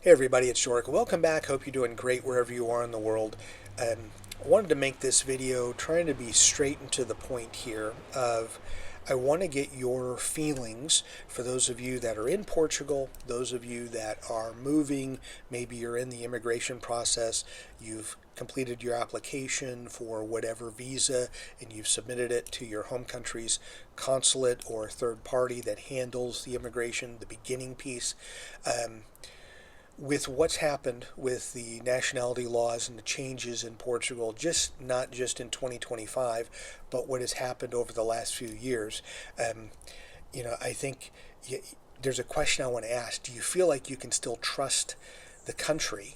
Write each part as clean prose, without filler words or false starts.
Hey everybody, it's Joric. Welcome back. Hope you're doing great wherever you are in the world. I wanted to make this video trying to be straight and to the point here of I want to get your feelings for those of you that are in Portugal, those of you that are moving, maybe you're in the immigration process, you've completed your application for whatever visa and you've submitted it to your home country's consulate or third party that handles the immigration, the beginning piece. With what's happened with the nationality laws and the changes in Portugal, not just in 2025, but what has happened over the last few years, um, I think there's a question I want to ask. Do you feel like you can still trust the country,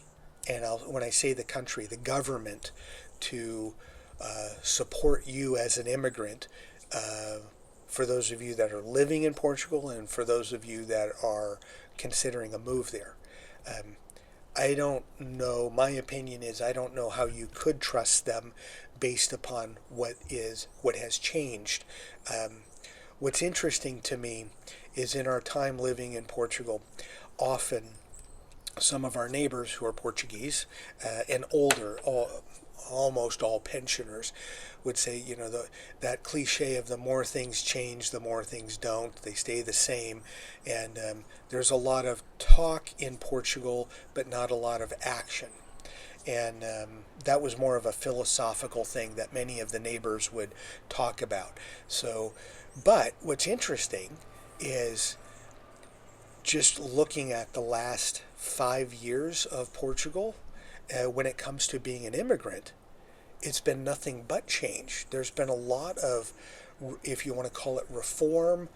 and when I say the country, the government, to support you as an immigrant? For those of you that are living in Portugal and for those of you that are considering a move there. Um, I don't know. My opinion is I don't know how you could trust them based upon what has changed. Um, what's interesting to me is in our time living in Portugal, often some of our neighbors who are Portuguese and older, almost all pensioners, would say, that cliche of the more things change, the more things don't. They stay the same. And there's a lot of talk in Portugal, but not a lot of action. And that was more of a philosophical thing that many of the neighbors would talk about. But what's interesting is just looking at the last 5 years of Portugal, when it comes to being an immigrant, it's been nothing but change. There's been a lot of, if you want to call it reform.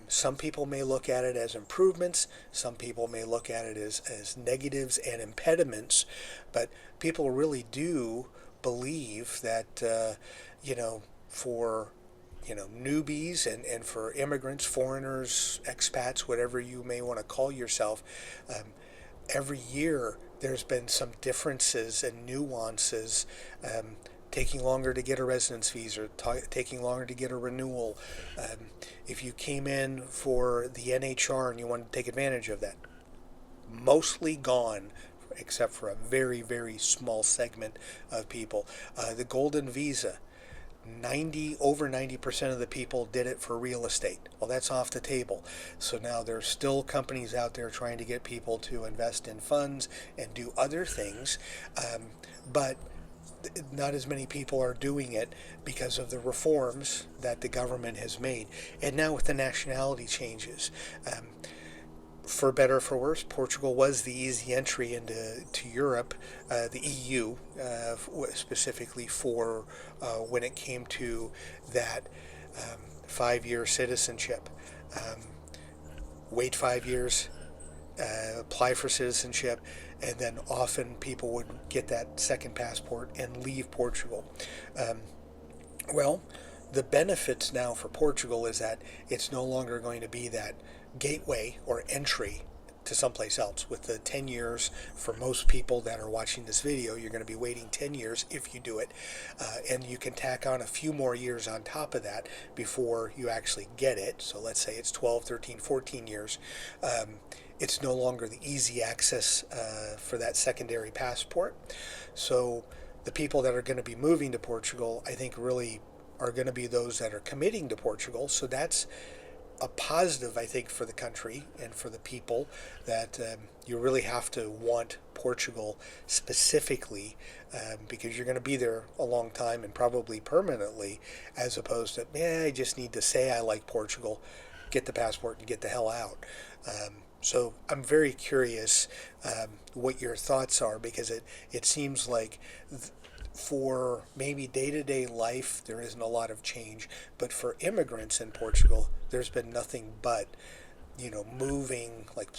Some people may look at it as improvements. Some people may look at it as negatives and impediments. But people really do believe that, for newbies and for immigrants, foreigners, expats, whatever you may want to call yourself, every year there's been some differences and nuances, taking longer to get a residence visa, taking longer to get a renewal. If you came in for the NHR and you wanted to take advantage of that, mostly gone except for a very, very small segment of people. The golden visa, over 90% of the people did it for real estate. Well, that's off the table. So now there's still companies out there trying to get people to invest in funds and do other things, but not as many people are doing it because of the reforms that the government has made. And now with the nationality changes, for better or for worse, Portugal was the easy entry into Europe, the EU, specifically for when it came to that 5-year citizenship. Um, Wait 5 years, apply for citizenship, and then often people would get that second passport and leave Portugal. Um, well, the benefits now for Portugal is that it's no longer going to be that gateway or entry to someplace else. With the 10 years, for most people that are watching this video, you're going to be waiting 10 years if you do it. And you can tack on a few more years on top of that before you actually get it. So let's say it's 12, 13, 14 years. It's no longer the easy access for that secondary passport. So the people that are going to be moving to Portugal, I think, really are going to be those that are committing to Portugal. So that's a positive, I think, for the country and for the people, that you really have to want Portugal specifically, because you're going to be there a long time and probably permanently, as opposed to, I just need to say I like Portugal, get the passport and get the hell out. So I'm very curious what your thoughts are, because it seems like for maybe day-to-day life there isn't a lot of change, but for immigrants in Portugal there's been nothing but moving, like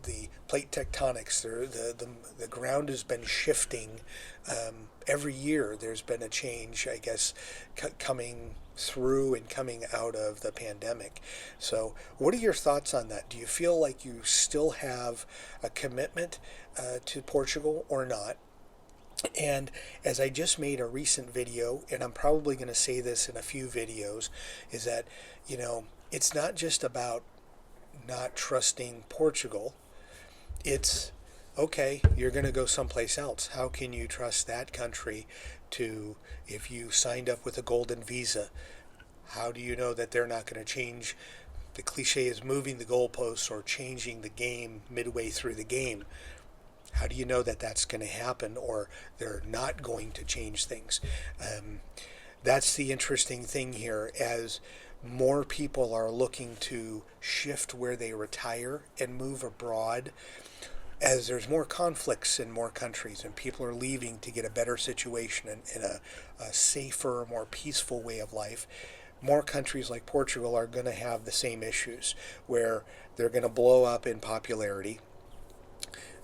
the plate tectonics. The ground has been shifting. Every year there's been a change, I guess, coming through and coming out of the pandemic. So what are your thoughts on that? Do you feel like you still have a commitment to Portugal or not? And as I just made a recent video, and I'm probably going to say this in a few videos, is that, it's not just about not trusting Portugal. it's okay, you're going to go someplace else. How can you trust that country to, if you signed up with a golden visa, how do you know that they're not going to change? The cliche is moving the goalposts or changing the game midway through the game. How do you know that that's going to happen, or they're not going to change things? That's the interesting thing here. As more people are looking to shift where they retire and move abroad, as there's more conflicts in more countries and people are leaving to get a better situation and a safer, more peaceful way of life, more countries like Portugal are going to have the same issues where they're going to blow up in popularity.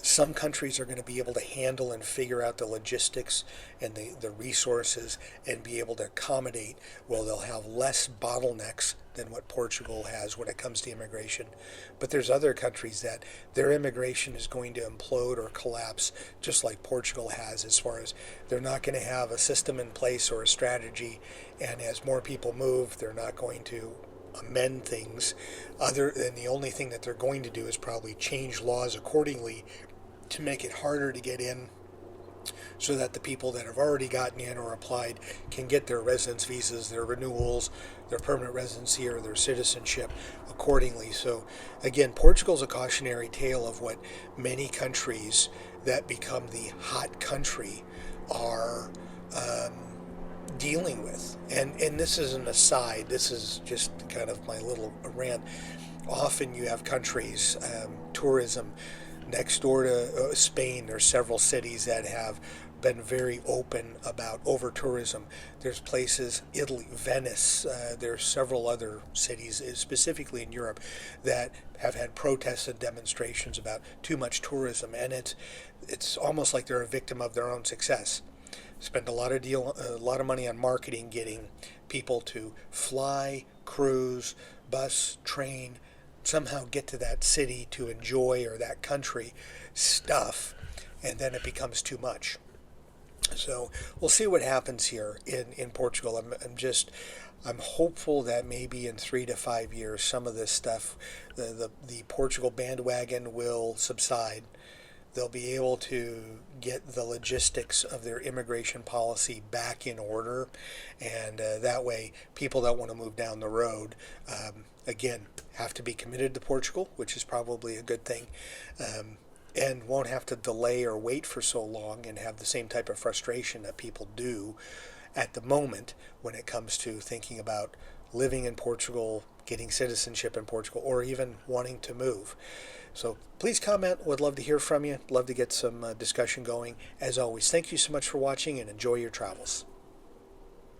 Some countries are going to be able to handle and figure out the logistics and the resources and be able to accommodate. Well, they'll have less bottlenecks than what Portugal has when it comes to immigration. But there's other countries that their immigration is going to implode or collapse, just like Portugal has, as far as they're not going to have a system in place or a strategy. And as more people move, they're not going to amend things. Other than the only thing that they're going to do is probably change laws accordingly to make it harder to get in, so that the people that have already gotten in or applied can get their residence visas, their renewals, their permanent residency, or their citizenship accordingly. So again, Portugal's a cautionary tale of what many countries that become the hot country are dealing with. And this is an aside, this is just kind of my little rant. Often you have countries, tourism, next door to Spain, there's several cities that have been very open about over-tourism. There's places, Italy, Venice, there's several other cities, specifically in Europe, that have had protests and demonstrations about too much tourism, and it's almost like they're a victim of their own success. Spend a lot of money on marketing, getting people to fly, cruise, bus, train, somehow get to that city to enjoy, or that country stuff, and then it becomes too much. So we'll see what happens here in Portugal. I'm hopeful that maybe in 3 to 5 years some of this stuff, the Portugal bandwagon will subside. They'll be able to get the logistics of their immigration policy back in order, and that way people that want to move down the road, again, have to be committed to Portugal, which is probably a good thing, and won't have to delay or wait for so long and have the same type of frustration that people do at the moment when it comes to thinking about living in Portugal, getting citizenship in Portugal, or even wanting to move. So please comment. Would love to hear from you. Love to get some discussion going. As always, thank you so much for watching, and enjoy your travels.